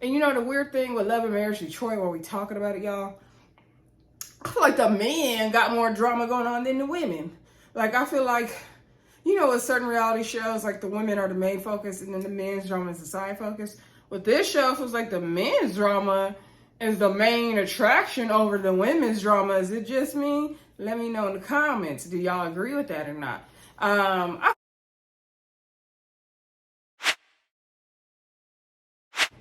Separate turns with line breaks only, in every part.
And you know the weird thing with Love and Marriage Detroit, while we talking about it, y'all, I feel like the men got more drama going on than the women. Like, I feel like, you know, with certain reality shows, like the women are the main focus and then the men's drama is the side focus. With this show, it feels like the men's drama is the main attraction over the women's drama. Is it just me? Let me know in the comments. Do y'all agree with that or not?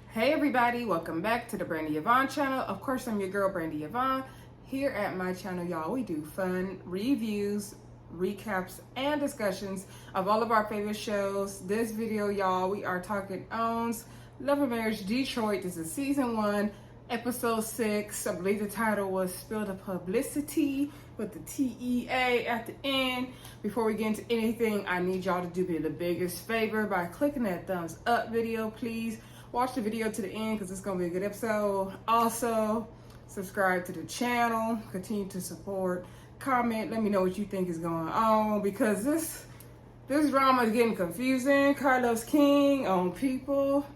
Hey everybody, welcome back to the Brandy Yvonne channel. Of course, I'm your girl, Brandy Yvonne. Here at my channel, y'all, we do fun reviews, recaps, and discussions of all of our favorite shows. This video, y'all, we are talking Owns Love and Marriage Detroit. This is season 1, episode 6. I believe the title was Spill the Publicity with the TEA at the end. Before we get into anything, I need y'all to do me the biggest favor by clicking that thumbs up video, please. Watch the video to the end because it's going to be a good episode. Also, subscribe to the channel. Continue to support. Comment. Let me know what you think is going on because this drama is getting confusing. Carlos King on people.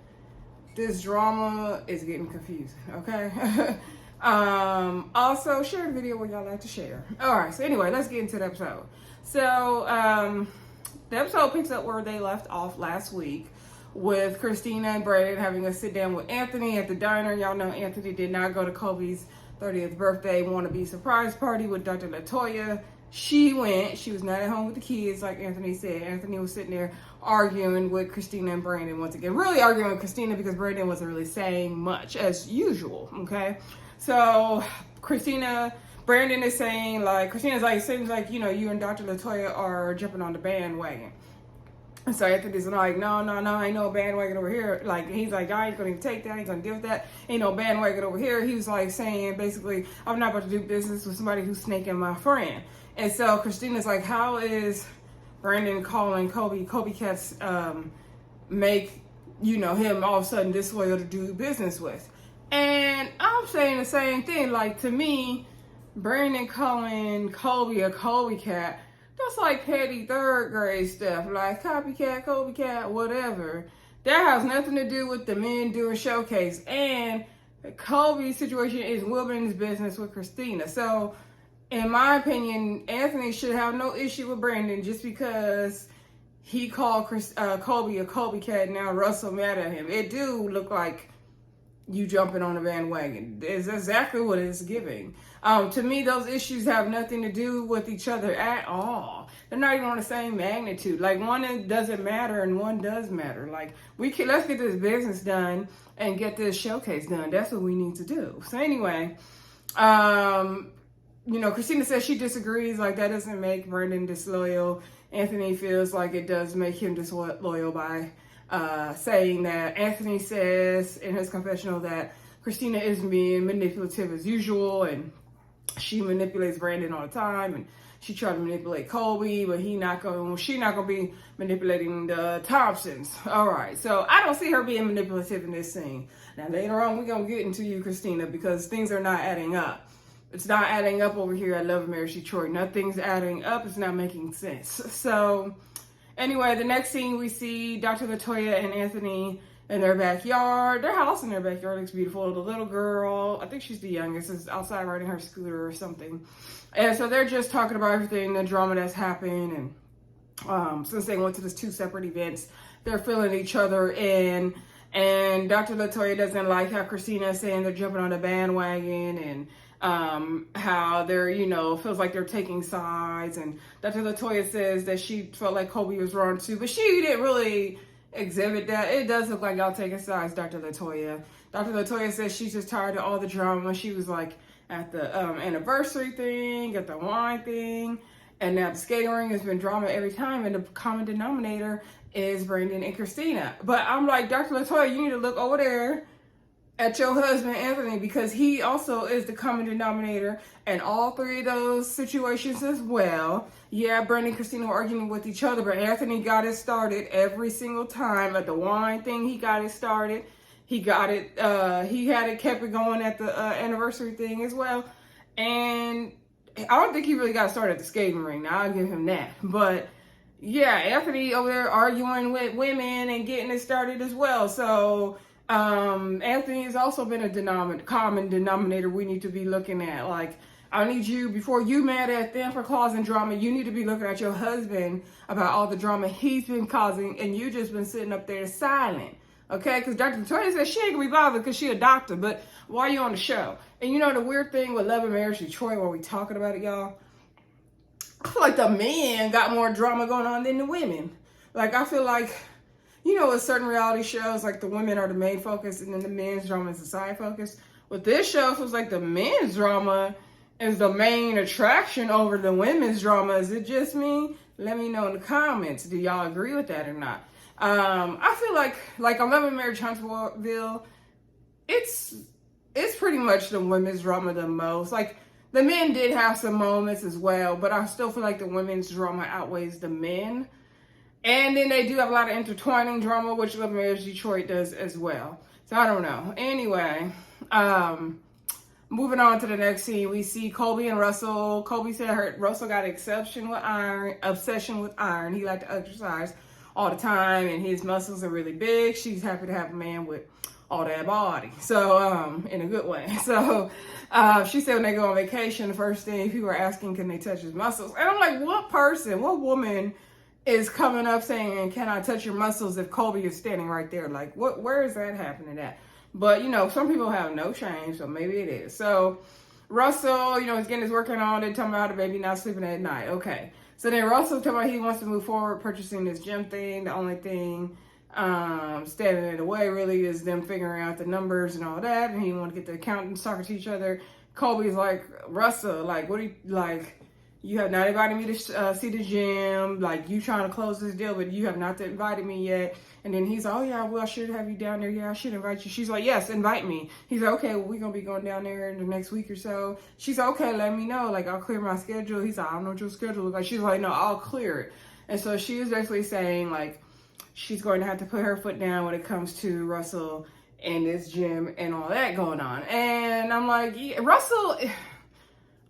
This drama is getting confusing, okay? Also, share the video where y'all like to share. All right, so anyway, let's get into the episode. So, the episode picks up where they left off last week with Kristina and Branson having a sit down with Anthony at the diner. Y'all know Anthony did not go to Kolby's 30th birthday wannabe surprise party with Dr. LaToya. She went. She was not at home with the kids, like Anthony said. Anthony was sitting there arguing with Kristina and Branson once again. Really arguing with Kristina because Branson wasn't really saying much, as usual, okay? So, Branson is saying, like, Kristina's like, it seems like, you know, you and Dr. LaToya are jumping on the bandwagon. And so Anthony's like, no, ain't no bandwagon over here. Like, he's like, I ain't gonna even take that, I ain't gonna deal with that. Ain't no bandwagon over here. He was like saying, basically, I'm not about to do business with somebody who's snaking my friend. And so Kristina's like, how is Branson calling Kolby Cats make, you know, him all of a sudden disloyal to do business with? And I'm saying the same thing. Like, to me, Branson calling Kolby a Kolby Cat, that's like petty third grade stuff, like copycat, Kolby Cat, whatever. That has nothing to do with the men doing showcase. And Kolby's situation is women's business with Kristina. So, in my opinion, Anthony should have no issue with Branson just because he called Kolby a Kolby Cat. And now Russell mad at him. It do look like you jumping on the bandwagon. It's exactly what it's giving. To me, those issues have nothing to do with each other at all. They're not even on the same magnitude. Like, one doesn't matter and one does matter. Like, let's get this business done and get this showcase done. That's what we need to do. So anyway, you know, Kristina says she disagrees. Like, that doesn't make Branson disloyal. Anthony feels like it does make him disloyal by saying that Anthony says in his confessional that Kristina is being manipulative as usual, and she manipulates Branson all the time, and she tried to manipulate Kolby, but she's not gonna be manipulating the Thompsons. All right, so I don't see her being manipulative in this scene. Now later on, we're gonna get into you, Kristina, because things are not adding up. It's not adding up over here at Love and Marriage Detroit. Nothing's adding up. It's not making sense. So anyway, the next scene we see Dr. LaToya and Anthony in their backyard. Their house in their backyard looks beautiful. The little girl, I think she's the youngest, is outside riding her scooter or something. And so they're just talking about everything, the drama that's happened. And since they went to these 2 separate events, they're filling each other in. And Dr. LaToya doesn't like how Kristina is saying they're jumping on the bandwagon, and how they're, you know, feels like they're taking sides. And Dr. LaToya says that she felt like Kolby was wrong too, but she didn't really exhibit that. It does look like y'all taking sides, Dr. LaToya. Dr. LaToya says she's just tired of all the drama. She was like at the anniversary thing, at the wine thing, and now the skating ring has been drama every time, and the common denominator is Branson and Kristina. But I'm like, Dr. LaToya, you need to look over there at your husband, Anthony, because he also is the common denominator in all 3 of those situations as well. Yeah, Branson and Kristina were arguing with each other, but Anthony got it started every single time. At the wine thing, he got it started. He had it, kept it going at the anniversary thing as well. And I don't think he really got started at the skating ring. Now, I'll give him that. But yeah, Anthony over there arguing with women and getting it started as well. So Anthony has also been a common denominator we need to be looking at. Like, I need you, before you mad at them for causing drama, you need to be looking at your husband about all the drama he's been causing, and you just been sitting up there silent. Okay, because Dr. Latoya said she ain't gonna be bothered because she a doctor, but why are you on the show? And you know the weird thing with Love and Marriage Detroit, while we talking about it, y'all, I feel like the men got more drama going on than the women. Like, I feel like, you know, with certain reality shows, like the women are the main focus and then the men's drama is the side focus. With this show, it feels like the men's drama is the main attraction over the women's drama. Is it just me? Let me know in the comments. Do y'all agree with that or not? I feel like on Love and Marriage Huntsville, it's pretty much the women's drama the most. Like, the men did have some moments as well, but I still feel like the women's drama outweighs the men. And then they do have a lot of intertwining drama, which Love and Marriage Detroit does as well. So I don't know. Anyway, moving on to the next scene, we see Kolby and Russell. Kolby said Russell got an obsession with iron. He liked to exercise all the time, and his muscles are really big. She's happy to have a man with all that body. So, in a good way. So, she said when they go on vacation, the first thing people are asking, can they touch his muscles? And I'm like, what woman is coming up saying, can I touch your muscles if Kolby is standing right there? Like, where is that happening at? But, you know, some people have no shame, so maybe it is. So, Russell, you know, he's getting his working on. They're talking about the baby not sleeping at night. Okay. So then Russell talking about he wants to move forward purchasing this gym thing. The only thing standing in the way really is them figuring out the numbers and all that. And he want to get the accountants talking to each other. Kolby's like, Russell, like, what do you, like, you have not invited me to see the gym. Like, you trying to close this deal, but you have not invited me yet. And then he's like, oh, yeah, well, I should have you down there. Yeah, I should invite you. She's like, yes, invite me. He's like, okay, well, we're going to be going down there in the next week or so. She's like, okay, let me know. Like, I'll clear my schedule. He's like, I don't know what your schedule is like. She's like, no, I'll clear it. And so she was basically saying, like, she's going to have to put her foot down when it comes to Russell and this gym and all that going on. And I'm like, yeah, Russell,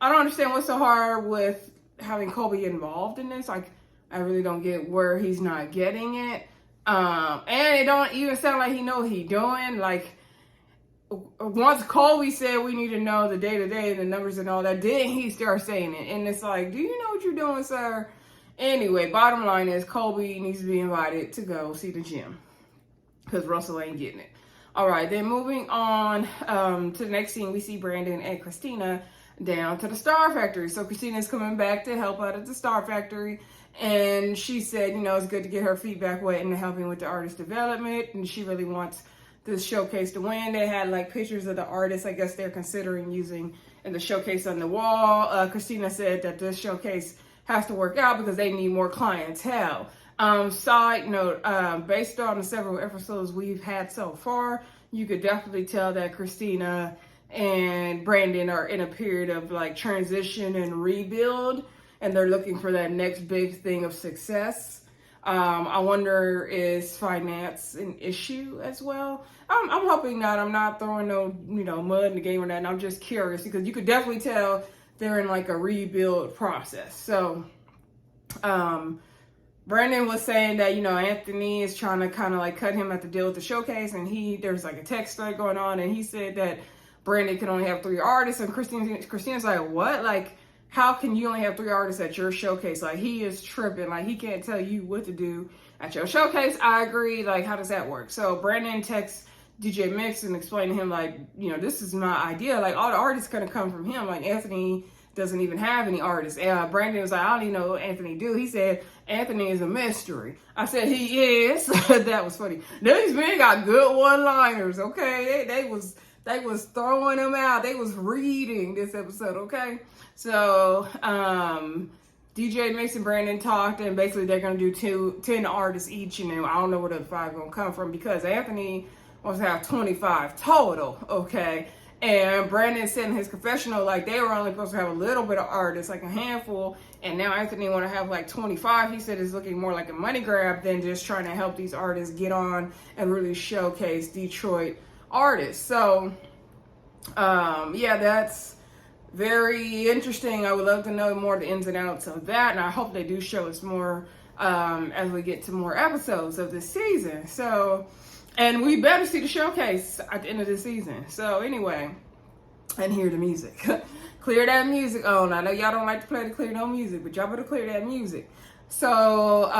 I don't understand what's so hard with having Kolby involved in this. Like, I really don't get where he's not getting it. And it don't even sound like he know what he doing. Like, once Kolby said we need to know the day-to-day, the numbers and all that, then he started saying it. And it's like, do you know what you're doing, sir? Anyway, bottom line is Kolby needs to be invited to go see the gym because Russell ain't getting it. All right, then moving on to the next scene, we see Brandon and Kristina down to the Star Factory. So Kristina's coming back to help out at the Star Factory. And she said, you know, it's good to get her feedback wet and helping with the artist development. And she really wants this showcase to win. They had like pictures of the artists, I guess they're considering using in the showcase on the wall. Kristina said that this showcase has to work out because they need more clientele. Side note, based on the several episodes we've had so far, you could definitely tell that Kristina and Brandon are in a period of like transition and rebuild, and they're looking for that next big thing of success. I wonder, is finance an issue as well? I'm hoping not. I'm not throwing no, mud in the game or that. And I'm just curious because you could definitely tell they're in like a rebuild process. So, Brandon was saying that, Anthony is trying to kind of like cut him at the deal with the showcase, and there's like a text thread going on, and he said that Brandon can only have 3 artists, and Christina's like, what? Like, how can you only have 3 artists at your showcase? Like, he is tripping. Like, he can't tell you what to do at your showcase. I agree. Like, how does that work? So Brandon texts DJ Mix and explained to him, like, this is my idea. Like, all the artists gonna come from him. Like, Anthony doesn't even have any artists. Brandon was like, I don't even know what Anthony do. He said, Anthony is a mystery. I said, he is. That was funny. These men got good one-liners, okay? They was throwing them out. They was reading this episode, okay? So, DJ Mix and Brandon talked, and basically they're going to do 10 artists each, and I don't know where the 5 going to come from because Anthony wants to have 25 total, okay? And Brandon said in his confessional, like, they were only supposed to have a little bit of artists, like a handful, and now Anthony want to have like 25. He said it's looking more like a money grab than just trying to help these artists get on and really showcase Detroit artists. So, yeah, that's very interesting. I would love to know more of the ins and outs of that, and I hope they do show us more as we get to more episodes of this season. So, And we better see the showcase at the end of the season. So anyway, and hear the music. Clear that music on. I know y'all don't like to play the clear no music, but y'all better clear that music. So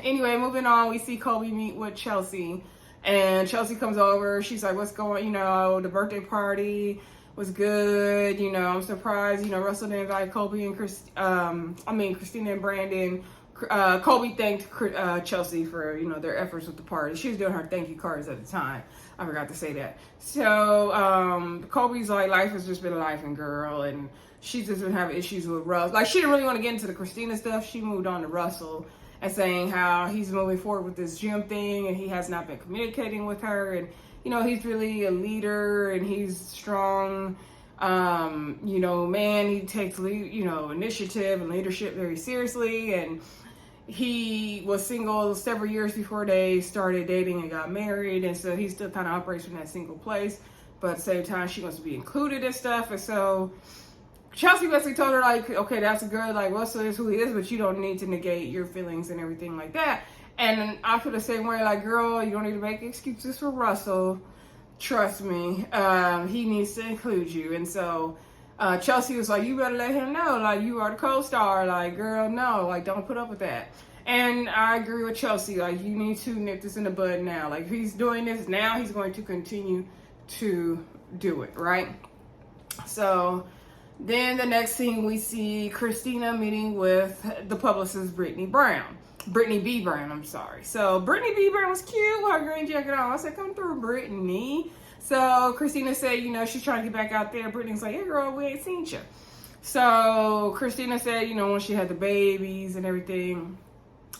anyway, moving on, we see Kolby meet with Chelsea. And Chelsea comes over. She's like, what's going, the birthday party was good. I'm surprised, Russell didn't invite Kolby and Kristina and Brandon. Kolby thanked Chelsea for, their efforts with the party. She was doing her thank you cards at the time. I forgot to say that. So Kolby's like, life has just been life, and girl, and she's just been having issues with Russ. Like, she didn't really want to get into the Kristina stuff. She moved on to Russell and saying how he's moving forward with this gym thing, and he has not been communicating with her, and he's really a leader, and he's strong. Man, he takes initiative and leadership very seriously, and he was single several years before they started dating and got married, and so he still kind of operates from that single place, but at the same time she wants to be included and stuff. And so Chelsea basically told her, like, okay, that's good, like, Russell is who he is, but you don't need to negate your feelings and everything like that. And I feel the same way, like, girl, you don't need to make excuses for Russell. Trust me, he needs to include you. And so Chelsea was like, you better let him know, like, you are the co-star. Like, girl, no, like, don't put up with that. And I agree with Chelsea, like, you need to nip this in the bud now. Like, if he's doing this now, he's going to continue to do it, right? So then the next scene, we see Kristina meeting with the publicist, Britney B. Brown, I'm sorry. So Britney B. Brown was cute with her green jacket on. I said, come through, Britney. So Kristina said, she's trying to get back out there. Britney's like, hey, girl, we ain't seen you. So Kristina said, when she had the babies and everything,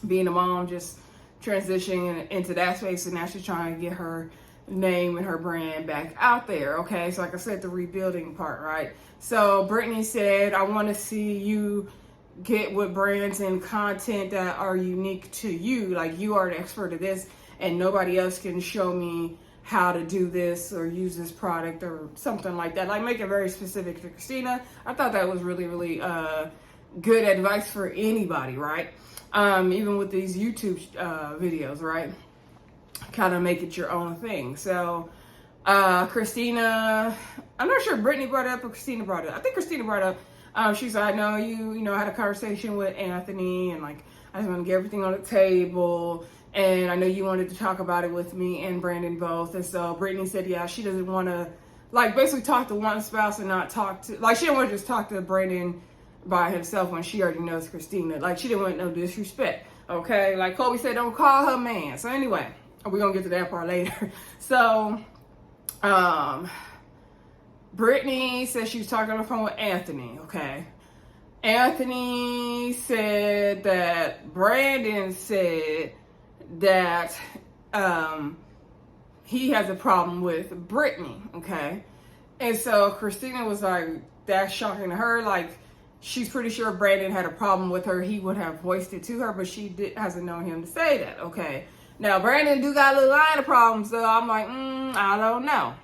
being a mom, just transitioning into that space, and now she's trying to get her name and her brand back out there. Okay, so like I said, the rebuilding part, right? So Britney said, I want to see you get with Branson content that are unique to you. Like, you are the expert of this, and nobody else can show me how to do this or use this product or something like that. Like, make it very specific to Kristina. I thought that was really, really good advice for anybody, right? Even with these YouTube videos, right? Kind of make it your own thing. So Kristina, I'm not sure if Britney brought it up or Kristina brought it up. I think Kristina brought it up. She's like, I know you, I had a conversation with Anthony, and like, I just want to get everything on the table. And I know you wanted to talk about it with me and Brandon both. And so Britney said, yeah, she doesn't want to, like, basically talk to one spouse and not talk to, like, she didn't want to just talk to Brandon by himself when she already knows Kristina. Like, she didn't want no disrespect, okay? Like Kolby said, don't call her man. So anyway, we're going to get to that part later. So, Britney said she was talking on the phone with Anthony, okay? Anthony said that Brandon said that he has a problem with Britney, okay? And so Kristina was like, that's shocking to her. Like, she's pretty sure Brandon had a problem with her. He would have voiced it to her, but she hasn't known him to say that, okay? Now, Brandon do got a little line of problems, so I'm like, I don't know.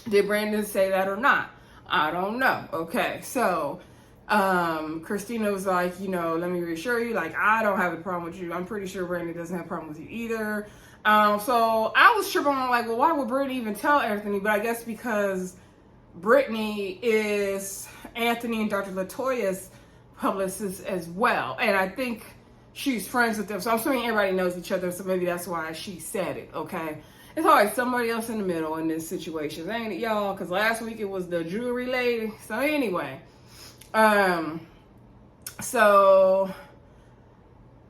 Did Brandon say that or not? I don't know, okay? So Kristina was like, let me reassure you, like, I don't have a problem with you. I'm pretty sure Brandon doesn't have a problem with you either. So I was tripping on, like, well, why would Britney even tell Anthony? But I guess because Britney is Anthony and Dr. LaToya's publicist as well. And I think she's friends with them. So I'm assuming everybody knows each other. So maybe that's why she said it, okay? It's always somebody else in the middle in this situation, ain't it, y'all? Because last week it was the jewelry lady. So anyway, so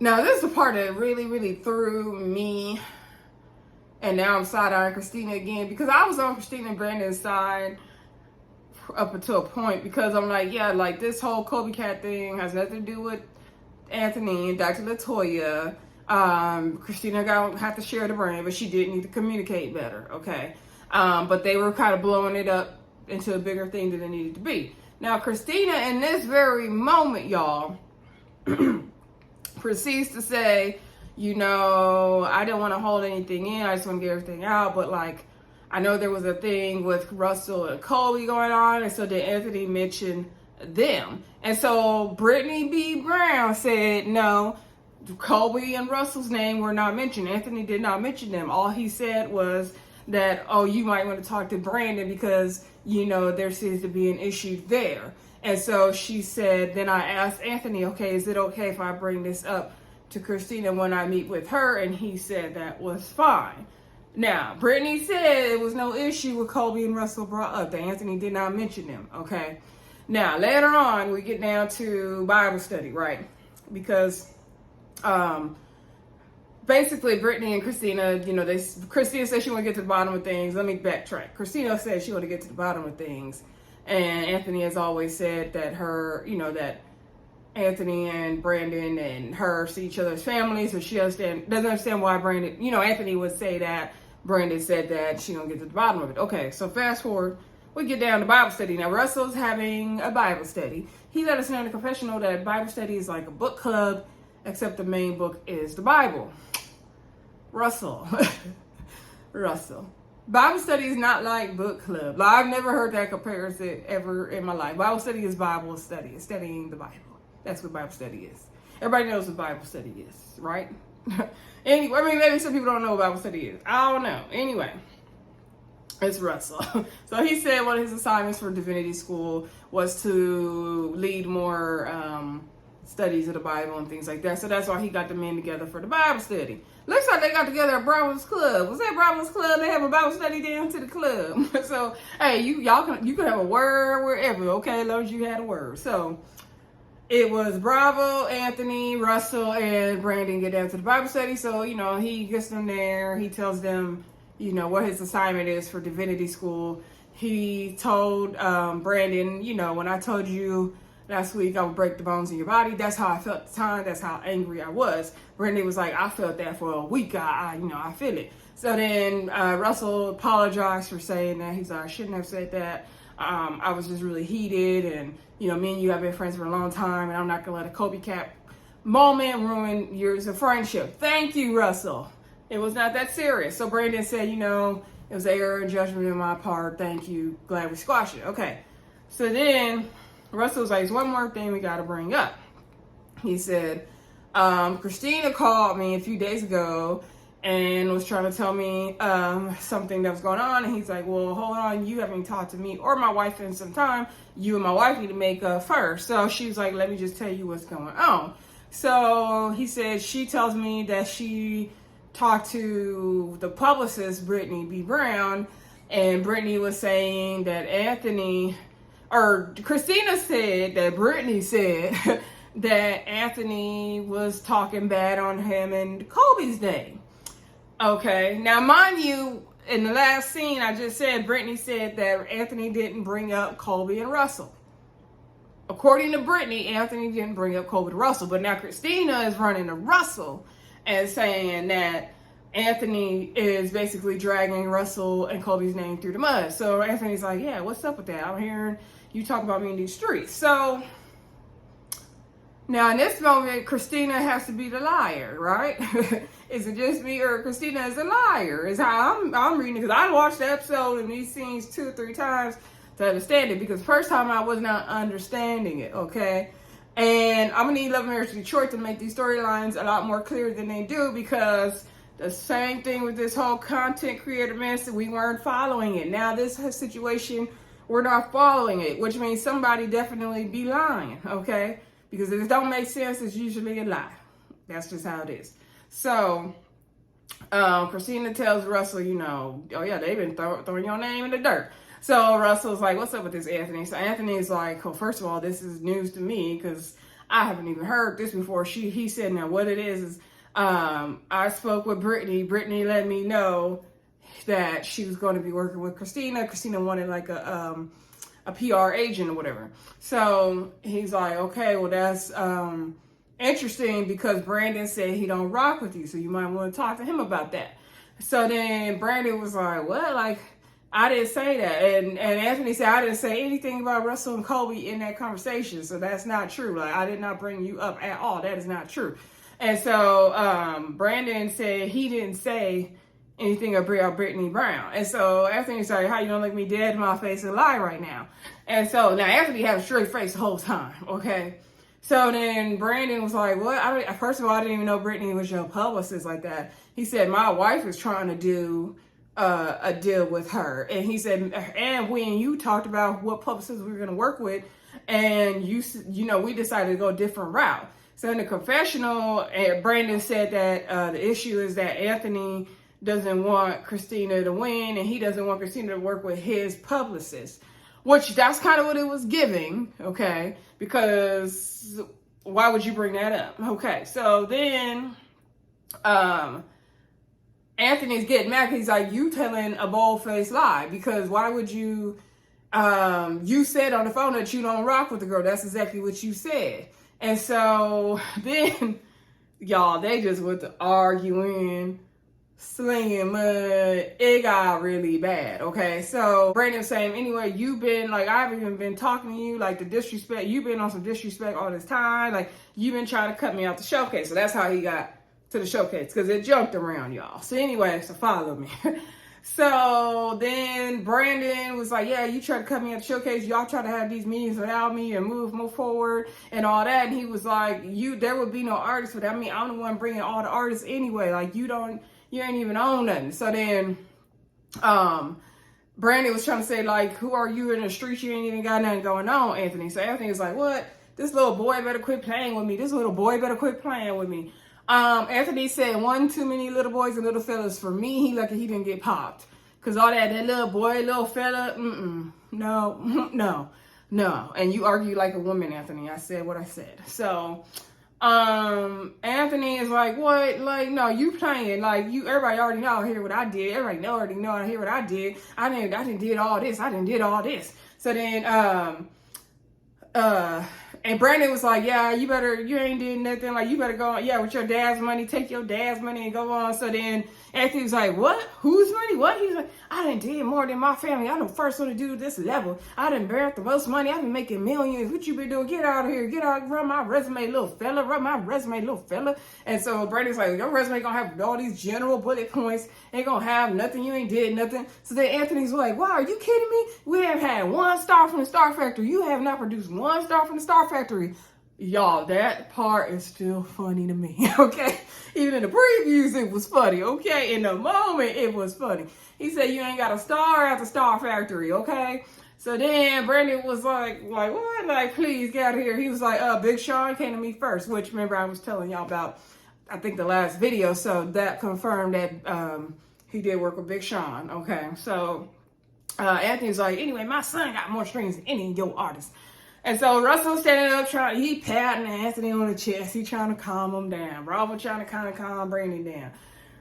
now this is the part that really, really threw me, and now I'm side-eyeing Kristina again, because I was on Kristina and Brandon's side up until a point, because I'm like, yeah, like, this whole Kolby Cat thing has nothing to do with Anthony and Dr. LaToya. Kristina gonna have to share the brand, but she did need to communicate better, okay? But they were kind of blowing it up into a bigger thing than it needed to be. Now, Kristina, in this very moment, y'all, proceeds to say, I didn't want to hold anything in. I just want to get everything out. But, like, I know there was a thing with Russell and Kolby going on. And so did Anthony mention them. And so Britney B. Brown said, no, Kolby and Russell's name were not mentioned. Anthony did not mention them. All he said was that, oh, you might want to talk to Brandon because, you know, there seems to be an issue there. And so she said, then I asked Anthony, okay, is it okay if I bring this up to Kristina when I meet with her? And he said that was fine. Now, Britney said it was no issue with Kolby and Russell brought up, that Anthony did not mention them, okay? Now, later on, we get down to Bible study, right? Because basically, Britney and Kristina, you know, Kristina said she want to get to the bottom of things. Let me backtrack. Kristina said she want to get to the bottom of things. And Anthony has always said that that Anthony and Brandon and her see each other's families, so she doesn't understand why Brandon, you know, Anthony would say that. Brandon said that she gonna get to the bottom of it. Okay, so fast forward, we get down to Bible study. Now, Russell's having a Bible study. He let us know in the confessional that Bible study is like a book club, except the main book is the Bible. Russell. Bible study is not like book club. Like, I've never heard that comparison ever in my life. Bible study is Bible study. It's studying the Bible. That's what Bible study is. Everybody knows what Bible study is, right? Anyway, I mean, maybe some people don't know what Bible study is. I don't know. Anyway, it's Russell. So he said one of his assignments for divinity school was to lead more studies of the Bible and things like that. So that's why he got the men together for the Bible study. Looks like they got together at Bravo's Club. Was that Bravo's Club? They have a Bible study down to the club. So, hey, you can have a word wherever, okay, as long as you had a word. So it was Bravo, Anthony, Russell, and Brandon get down to the Bible study. So, you know, he gets them there. He tells them, you know, what his assignment is for divinity school. He told Brandon, you know, when I told you last week I would break the bones in your body, that's how I felt at the time. That's how angry I was. Brandon was like, I felt that for a week. I feel it. So then Russell apologized for saying that. He's like, I shouldn't have said that. I was just really heated, and you know, me and you have been friends for a long time, and I'm not gonna let a Kobe cap moment ruin years of friendship. Thank you, Russell. It was not that serious. So Brandon said, you know, it was error and judgment on my part. Thank you. Glad we squashed it. Okay. So then Russell was like, there's one more thing we got to bring up. He said, Kristina called me a few days ago and was trying to tell me something that was going on. And he's like, well, hold on. You haven't talked to me or my wife in some time. You and my wife need to make up first. So she was like, let me just tell you what's going on. So he said, she tells me that she talked to the publicist, Britney B. Brown, and Britney was saying that Kristina said that Britney said that Anthony was talking bad on him and Kolby's name. Okay, now mind you, in the last scene I just said, Britney said that Anthony didn't bring up Kolby and Russell. According to Britney, Anthony didn't bring up Kolby and Russell, but now Kristina is running to Russell and saying that Anthony is basically dragging Russell and Kolby's name through the mud. So Anthony's like, yeah, what's up with that? I'm hearing you talk about me in these streets. So now in this moment, Kristina has to be the liar, right? Is it just me, or Kristina is a liar? Is how I'm reading it, because I watched the episode and these scenes 2 or 3 times to understand it, because the first time I was not understanding it, okay? And I'm gonna need Love Marriage Detroit to make these storylines a lot more clear than they do, because the same thing with this whole content creator mess, that we weren't following it. Now this situation, we're not following it, which means somebody definitely be lying, okay? Because if it don't make sense, it's usually a lie. That's just how it is. So Kristina tells Russell, you know, oh yeah, they've been throwing your name in the dirt. So Russell's like, what's up with this, Anthony? So Anthony's like, well, first of all, this is news to me because I haven't even heard this before. He said, now what it is I spoke with Britney. Britney let me know that she was going to be working with Kristina. Kristina wanted like a PR agent or whatever. So he's like, okay, well, that's interesting, because Brandon said he don't rock with you, so you might want to talk to him about that. So then Brandon was like, what? Like, I didn't say that. And Anthony said, I didn't say anything about Russell and Kolby in that conversation, so that's not true. Like, I did not bring you up at all. That is not true. And so Brandon said he didn't say anything about Britney Brown. And so Anthony's like, how you gonna look me dead in my face and lie right now? And so now Anthony had a straight face the whole time, okay? So then Brandon was like, what? First of all, I didn't even know Britney was your publicist like that. He said, my wife is trying to do a deal with her. And he said, and when you talked about what publicists we were going to work with, and we decided to go a different route. So in the confessional, Brandon said that the issue is that Anthony doesn't want Kristina to win, and he doesn't want Kristina to work with his publicist, which that's kind of what it was giving, okay? Because why would you bring that up? Okay, so then Anthony's getting mad because he's like, you telling a bold-faced lie, because why would you, you said on the phone that you don't rock with the girl. That's exactly what you said. And so then, y'all, they just went to arguing, slinging mud. It got really bad, okay? So Brandon was saying, anyway, you've been, like, I haven't even been talking to you, like, the disrespect, you've been on some disrespect all this time, like, you've been trying to cut me out the showcase. So that's how he got to the showcase, because it jumped around, y'all. So anyway, so follow me. So then Brandon was like, yeah, you try to cut me at the showcase. Y'all try to have these meetings without me and move forward and all that. And he was like, there would be no artists without me. I'm the one bringing all the artists anyway. Like, you ain't even own nothing. So then Brandon was trying to say, like, who are you in the streets? You ain't even got nothing going on, Anthony. So Anthony was like, what? This little boy better quit playing with me. This little boy better quit playing with me. Anthony said, one too many little boys and little fellas for me. He lucky he didn't get popped. Cause all that little boy, little fella, no. And you argue like a woman, Anthony. I said what I said. So, Anthony is like, what? Like, no, you playing. Like, everybody already know I hear what I did. Everybody already know I hear what I did. I didn't did all this. I didn't did all this. So then, and Brandon was like, yeah, you ain't did nothing. Like, you better go on, with your dad's money, take your dad's money and go on. So then Anthony was like, what? Whose money? What? He's like, I done did more than my family. I'm the first one to do this level. I done bear the most money. I've been making millions. What you been doing? Get out of here. Get out. Run my resume, little fella. Run my resume, little fella. And so Brandon's like, your resume gonna have all these general bullet points. Ain't gonna have nothing. You ain't did nothing. So then Anthony's like, wow, are you kidding me? We have had 1 star from the Star Factory. You have not produced 1 star from the Star Factory. Y'all, that part is still funny to me, okay? Even in the previews, it was funny, okay? In the moment, it was funny. He said, you ain't got a star at the Star Factory, okay? So then Brandon was like, what? Like, please get out of here. He was like, Big Sean came to me first, which, remember, I was telling y'all about, I think, the last video. So that confirmed that he did work with Big Sean, okay? So Anthony's like, anyway, my son got more strings than any of your artists. And so Russell standing up, he patting Anthony on the chest. He trying to calm him down. Bravo trying to kind of calm Brandon down.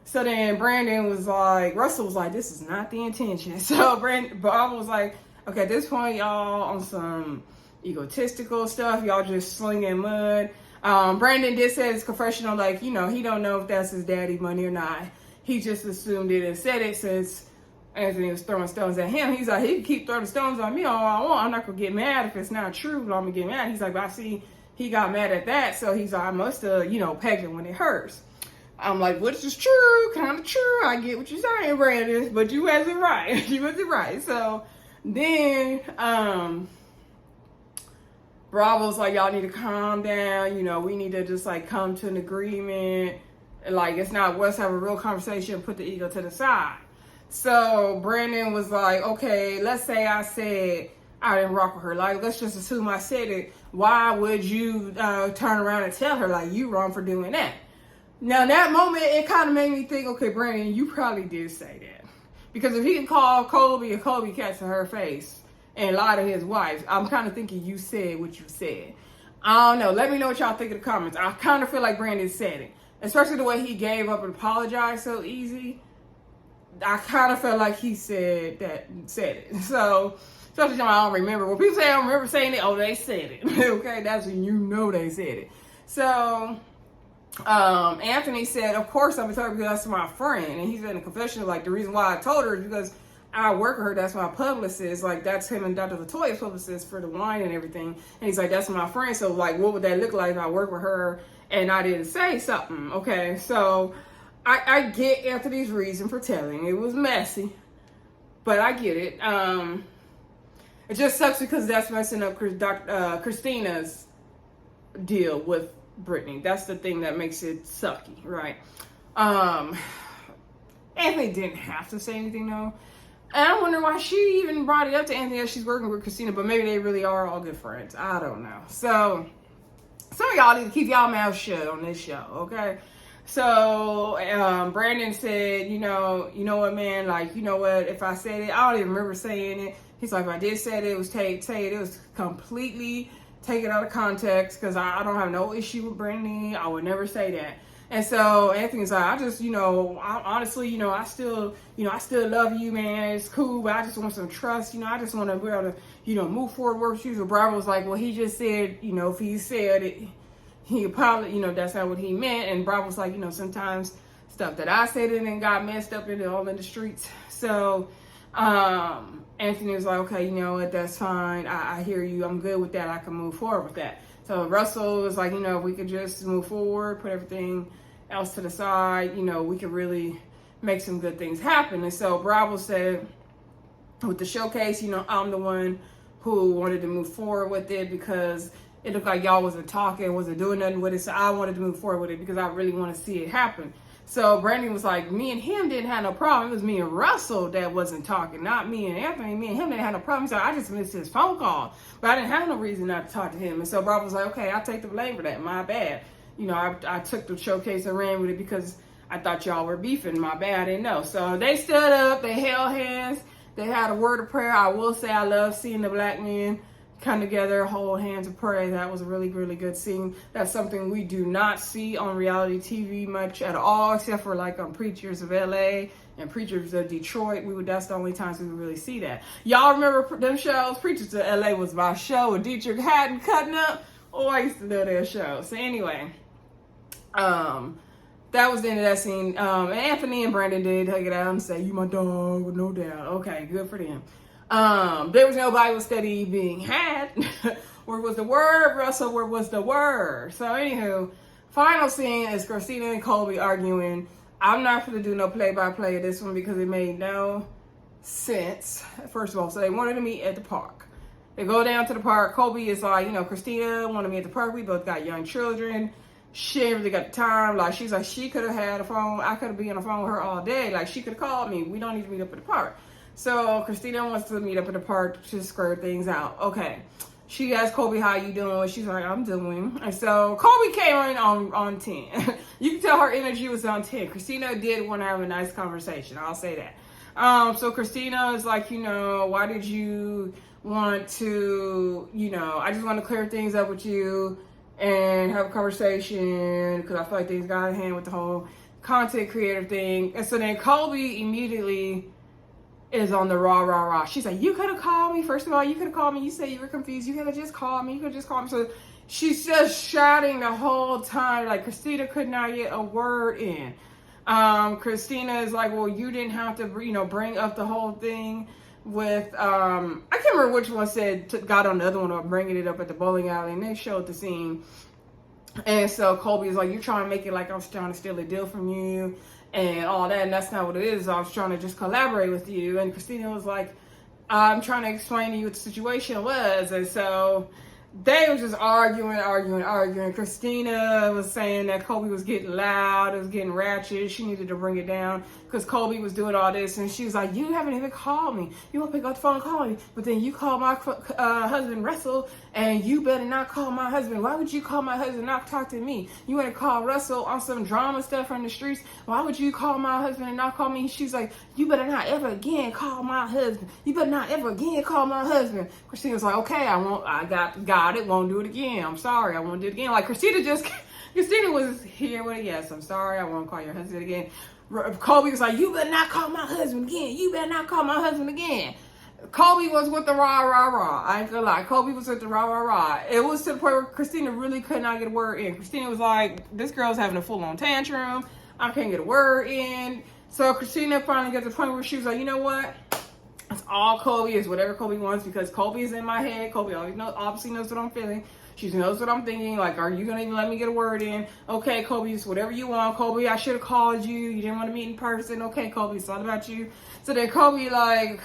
So then Brandon was like, Russell was like, this is not the intention. So Bravo was like, okay, at this point, y'all on some egotistical stuff. Y'all just slinging mud. Brandon did say his confessional, like, he don't know if that's his daddy money or not. He just assumed it and said it since Anthony was throwing stones at him. He's like, he can keep throwing stones on me all I want. I'm not going to get mad if it's not true, but I'm going to get mad. He's like, but I see he got mad at that. So he's like, I must have, pegged him when it hurts. I'm like, which is true, kind of true. I get what you're saying, Brandon, but you wasn't right. You wasn't right. So then Bravo's like, y'all need to calm down. We need to just like come to an agreement. Like, it's not, let's have a real conversation, put the ego to the side. So Brandon was like, okay, let's say I said I didn't rock with her. Like, let's just assume I said it. Why would you turn around and tell her, like, you wrong for doing that? Now, in that moment, it kind of made me think, okay, Brandon, you probably did say that. Because if he can call Kolby and Kolby catch to her face and lie to his wife, I'm kind of thinking you said what you said. I don't know. Let me know what y'all think in the comments. I kind of feel like Brandon said it. Especially the way he gave up and apologized so easy. I kind of felt like he said it. So, especially I don't remember. When people say I don't remember saying it, they said it. Okay, that's when they said it. So, Anthony said, of course I'm going to tell her because that's my friend. And he's in a confessional, like, the reason why I told her is because I work with her. That's my publicist. Like, that's him and Dr. Latoya's publicist for the wine and everything. And he's like, that's my friend. So, like, what would that look like if I work with her and I didn't say something? Okay, so I get Anthony's reason for telling. It was messy, but I get it. It just sucks because that's messing up Kristina's deal with Britney. That's the thing that makes it sucky, right? Anthony didn't have to say anything though. And I wonder why she even brought it up to Anthony as she's working with Kristina, but maybe they really are all good friends. I don't know. So some of y'all need to keep y'all mouth shut on this show, okay? So Brandon said, you know what, man, like, you know what, if I said it, I don't even remember saying it. He's like, if I did say it, it was it was completely taken out of context, because I don't have no issue with Britney. I would never say that. And so Anthony's like, I just, honestly, I still love you, man. It's cool, but I just want some trust. I just want to be able to, move forward, work with you. So Bravo was like, well, he just said, if he said it, he apologized, that's not what he meant. And Bravo was like, sometimes stuff that I said and got messed up all in the streets. So Anthony was like, okay, you know what, that's fine. I hear you. I'm good with that. I can move forward with that. So Russell was like, if we could just move forward, put everything else to the side, we could really make some good things happen. And so Bravo said, with the showcase, I'm the one who wanted to move forward with it because it looked like y'all wasn't talking, wasn't doing nothing with it. So I wanted to move forward with it because I really want to see it happen. So Brandon was like, me and him didn't have no problem. It was me and Russell that wasn't talking, not me and Anthony. Me and him didn't have no problem. So I just missed his phone call. But I didn't have no reason not to talk to him. And so Bravo was like, okay, I'll take the blame for that. My bad. I took the showcase and ran with it because I thought y'all were beefing. My bad. I didn't know. So they stood up. They held hands. They had a word of prayer. I will say I love seeing the black men come together, hold hands and pray. That was a really, really good scene. That's something we do not see on reality TV much at all, except for like on Preachers of LA and Preachers of Detroit. That's the only times we would really see that. Y'all remember them shows? Preachers of LA was my show with Dietrich Haddon cutting up. Oh, I used to know that show. So anyway, that was the end of that scene. And Anthony and Brandon did hug it out and say, you my dog, no doubt. Okay, good for them. There was no Bible study being had. Where was the word, Russell? Where was the word? So anywho, final scene is Kristina and Kolby arguing. I'm not going to do no play-by-play of this one because it made no sense. First of all, so they wanted to meet at the park. They go down to the park. Kolby is like, Kristina wanted me at the park. We both got young children. She ain't really got the time. Like, she's like, she could have had a phone. I could have been on the phone with her all day. Like, she could have called me. We don't need to meet up at the park. So Kristina wants to meet up at the park to square things out. Okay. She asked Kolby, how you doing? She's like, I'm doing. And so Kolby came in on 10. You can tell her energy was on 10. Kristina did want to have a nice conversation. I'll say that. So Kristina is like, why did you want to, I just want to clear things up with you and have a conversation because I feel like things got out of hand with the whole content creator thing. And so then Kolby immediately is on the rah. She's like, you could have called me. First of all, you could have called me. You said you were confused. You could have just called me. So she's just shouting the whole time. Like, Kristina could not get a word in. Kristina is like, well, you didn't have to, bring up the whole thing with, I can't remember which one got on the other one or bringing it up at the bowling alley. And they showed the scene. And so Kolby is like, you're trying to make it like I was trying to steal a deal from you and all that, and that's not what it is. I was trying to just collaborate with you. And Kristina was like, I'm trying to explain to you what the situation was. And so they were just arguing. Kristina was saying that Kolby was getting loud, it was getting ratchet, she needed to bring it down because Kolby was doing all this. And she was like, you haven't even called me. You won't pick up the phone and call me, but then you call my husband Russell, and you better not call my husband. Why would you call my husband, not talk to me? You want to call Russell on some drama stuff from the streets. Why would you call my husband and not call me? She's like, you better not ever again call my husband. You better not ever again call my husband. Kristina was like, okay, I won't. I got it. Won't do it again. I'm sorry. I won't do it again. Like, Kristina was here with it. Yes, I'm sorry. I won't call your husband again. Kolby was like, you better not call my husband again. You better not call my husband again. Kolby was with the rah. I ain't gonna lie. Kolby was with the rah. It was to the point where Kristina really could not get a word in. Kristina was like, this girl's having a full-on tantrum. I can't get a word in. So Kristina finally got to the point where she was like, you know what? It's all Kolby. It's whatever Kolby wants because Kolby is in my head. Kolby obviously knows what I'm feeling. She knows what I'm thinking. Like, are you going to even let me get a word in? Okay, Kolby, it's whatever you want. Kolby, I should have called you. You didn't want to meet in person. Okay, Kolby, it's all about you. So then Kolby, like,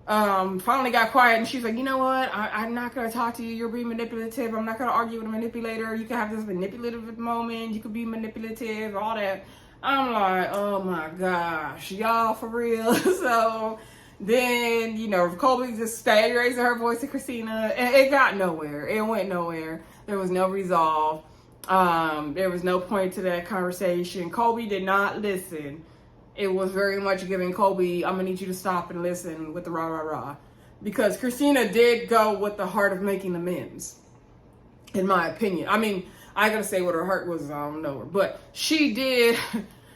finally got quiet, and she's like, you know what? I'm not gonna talk to you. You're being manipulative. I'm not gonna argue with a manipulator. You can have this manipulative moment. You could be manipulative, all that. I'm like, oh my gosh, y'all, for real. So then, you know, Kolby just stayed raising her voice to Kristina, and it got nowhere. It went nowhere. There was no resolve. There was no point to that conversation. Kolby did not listen. It was very much giving Kolby, I'm gonna need you to stop and listen with the rah, rah, rah. Because Kristina did go with the heart of making amends, in my opinion. I mean, I gotta say what her heart was, I don't know her. But she did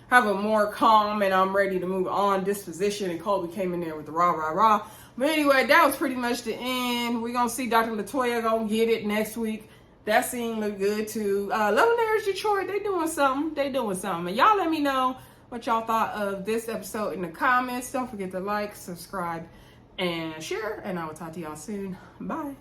have a more calm and I'm ready to move on disposition, and Kolby came in there with the rah, rah, rah. But anyway, that was pretty much the end. We're gonna see Dr. LaToya gonna get it next week. That scene looked good too. Love and Larry's Detroit, they doing something. They doing something. And y'all let me know what y'all thought of this episode in the comments. Don't forget to like, subscribe, and share. And I will talk to y'all soon. Bye.